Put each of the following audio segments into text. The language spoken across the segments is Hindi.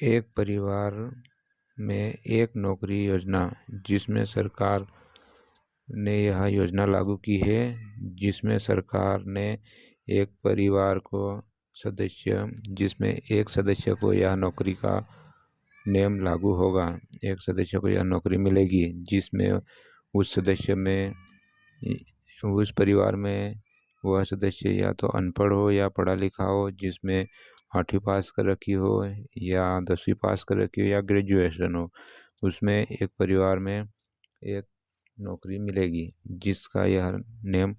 एक परिवार में एक नौकरी योजना, जिसमें सरकार ने यह योजना लागू की है, जिसमें सरकार ने एक परिवार को जिसमें एक सदस्य को यह नौकरी का नियम लागू होगा। एक सदस्य को यह नौकरी मिलेगी जिसमें उस सदस्य में उस परिवार में वह सदस्य या तो अनपढ़ हो या पढ़ा लिखा हो, जिसमें 8वीं पास कर रखी हो या 10वीं पास कर रखी हो या ग्रेजुएशन हो। उसमें एक परिवार में एक नौकरी मिलेगी, जिसका यह नियम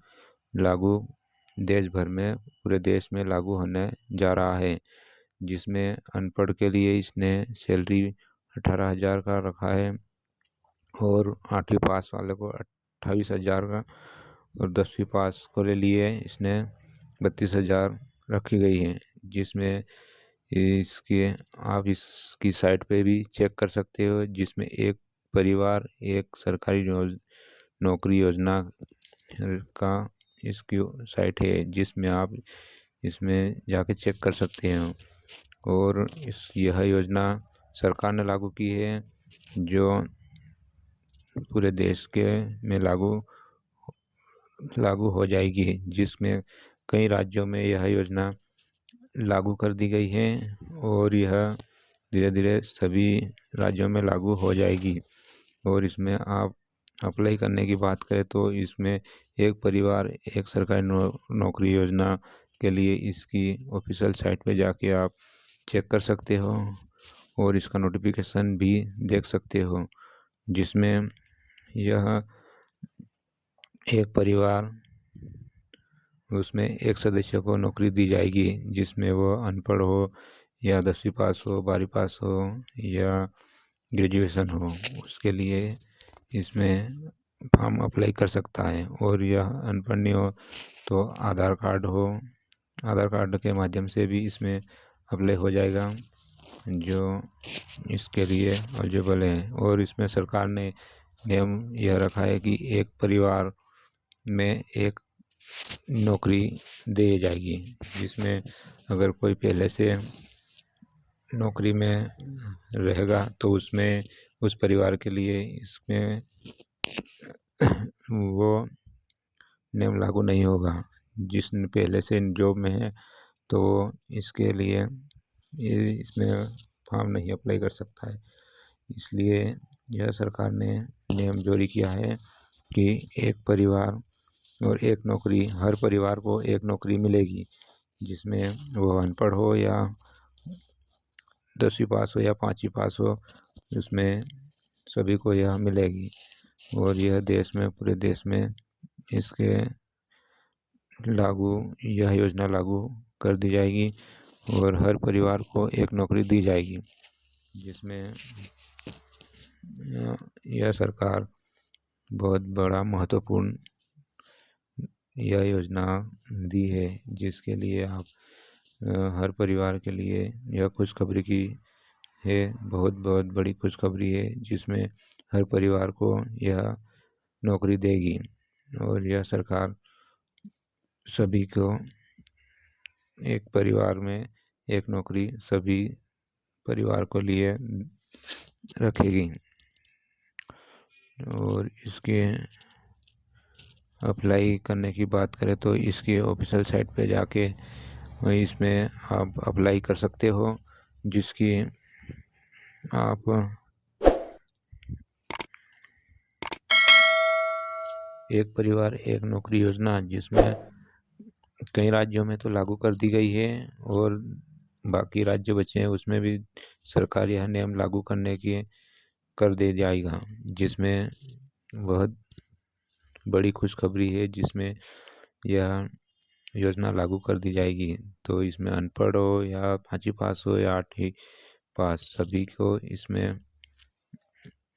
लागू देश भर में, पूरे देश में लागू होने जा रहा है। जिसमें अनपढ़ के लिए इसने सैलरी 18,000 का रखा है और 8वीं पास वाले को 28,000 का, और 10वीं पास को ले लिए इसने 32,000 रखी गई है। जिसमें आप इसकी साइट पे भी चेक कर सकते हो, जिसमें एक परिवार एक सरकारी नौकरी योजना का इसकी साइट है, जिसमें आप इसमें जाके चेक कर सकते हो। और यह योजना सरकार ने लागू की है, जो पूरे देश के में लागू हो जाएगी। जिसमें कई राज्यों में यह योजना लागू कर दी गई है और यह धीरे धीरे सभी राज्यों में लागू हो जाएगी। और इसमें आप अप्लाई करने की बात करें तो इसमें एक परिवार एक सरकारी नौकरी योजना के लिए इसकी ऑफिशियल साइट पे जाके आप चेक कर सकते हो और इसका नोटिफिकेशन भी देख सकते हो। जिसमें यह एक परिवार, उसमें एक सदस्य को नौकरी दी जाएगी, जिसमें वो अनपढ़ हो या 10वीं पास हो, 12वीं पास हो या ग्रेजुएशन हो, उसके लिए इसमें फॉर्म अप्लाई कर सकता है। और यह अनपढ़ नहीं हो तो आधार कार्ड के माध्यम से भी इसमें अप्लाई हो जाएगा, जो इसके लिए एलिजिबल है। और इसमें सरकार ने नियम यह रखा है कि एक परिवार में एक नौकरी दी जाएगी, जिसमें अगर कोई पहले से नौकरी में रहेगा तो उसमें उस परिवार के लिए इसमें वो नियम लागू नहीं होगा। जिसने पहले से जॉब में है तो इसके लिए इसमें फॉर्म नहीं अप्लाई कर सकता है। इसलिए यह सरकार ने नियम जारी किया है कि एक परिवार और एक नौकरी, हर परिवार को एक नौकरी मिलेगी, जिसमें वो अनपढ़ हो या 10वीं पास हो या 5वीं पास हो, उसमें सभी को यह मिलेगी। और यह पूरे देश में इसके यह योजना लागू कर दी जाएगी और हर परिवार को एक नौकरी दी जाएगी। जिसमें यह सरकार बहुत बड़ा महत्वपूर्ण यह योजना दी है, जिसके लिए आप हर परिवार के लिए यह खुशखबरी की है, बहुत बहुत बड़ी खुशखबरी है, जिसमें हर परिवार को यह नौकरी देगी। और यह सरकार सभी को एक परिवार में एक नौकरी सभी परिवार को लिए रखेगी। और इसके अप्लाई करने की बात करें तो इसके ऑफिशियल साइट पे जाके इसमें आप अप्लाई कर सकते हो, जिसकी आप एक परिवार एक नौकरी योजना, जिसमें कई राज्यों में तो लागू कर दी गई है और बाकी राज्य बचे हैं, उसमें भी सरकार यह नियम लागू करने की कर दे जाएगा। जिसमें बहुत बड़ी खुशखबरी है, जिसमें यह योजना लागू कर दी जाएगी। तो इसमें अनपढ़ हो या 5वीं पास हो या 8वीं पास,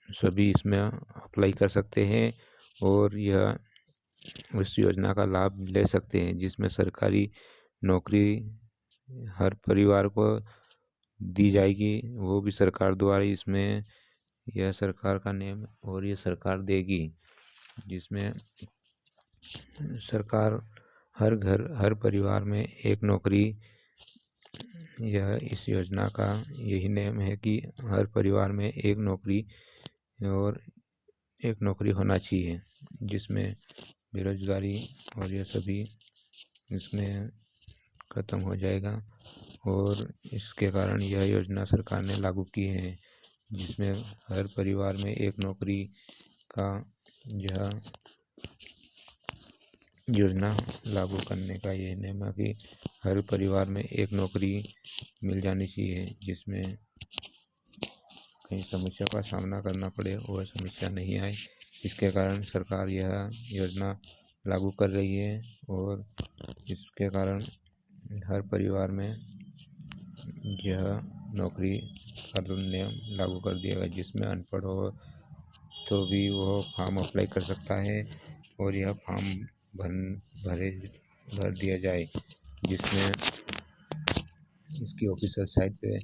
सभी इसमें अप्लाई कर सकते हैं और यह उस योजना का लाभ ले सकते हैं, जिसमें सरकारी नौकरी हर परिवार को दी जाएगी, वो भी सरकार द्वारा। इसमें यह सरकार का नियम और ये सरकार देगी, जिसमें सरकार हर परिवार में एक नौकरी यह इस योजना का यही नेम है कि हर परिवार में एक नौकरी और एक नौकरी होना चाहिए, जिसमें बेरोजगारी और यह सभी इसमें ख़त्म हो जाएगा। और इसके कारण यह योजना सरकार ने लागू की है, जिसमें हर परिवार में एक नौकरी का यह योजना लागू करने का ये नेम है कि हर परिवार में एक नौकरी मिल जानी चाहिए, जिसमें कहीं समस्या का सामना करना पड़े वह समस्या नहीं आए। इसके कारण सरकार यह योजना लागू कर रही है और इसके कारण हर परिवार में यह नौकरी का नियम लागू कर दिया गया, जिसमें अनपढ़ हो तो भी वो फॉर्म अप्लाई कर सकता है और यह फॉर्म भर दिया जाए, जिसमें इसकी ऑफिशियल साइट पे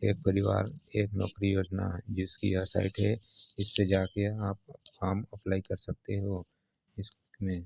एक परिवार एक नौकरी योजना जिसकी यह साइट है, इस पे जाके आप फॉर्म अप्लाई कर सकते हो इसमें।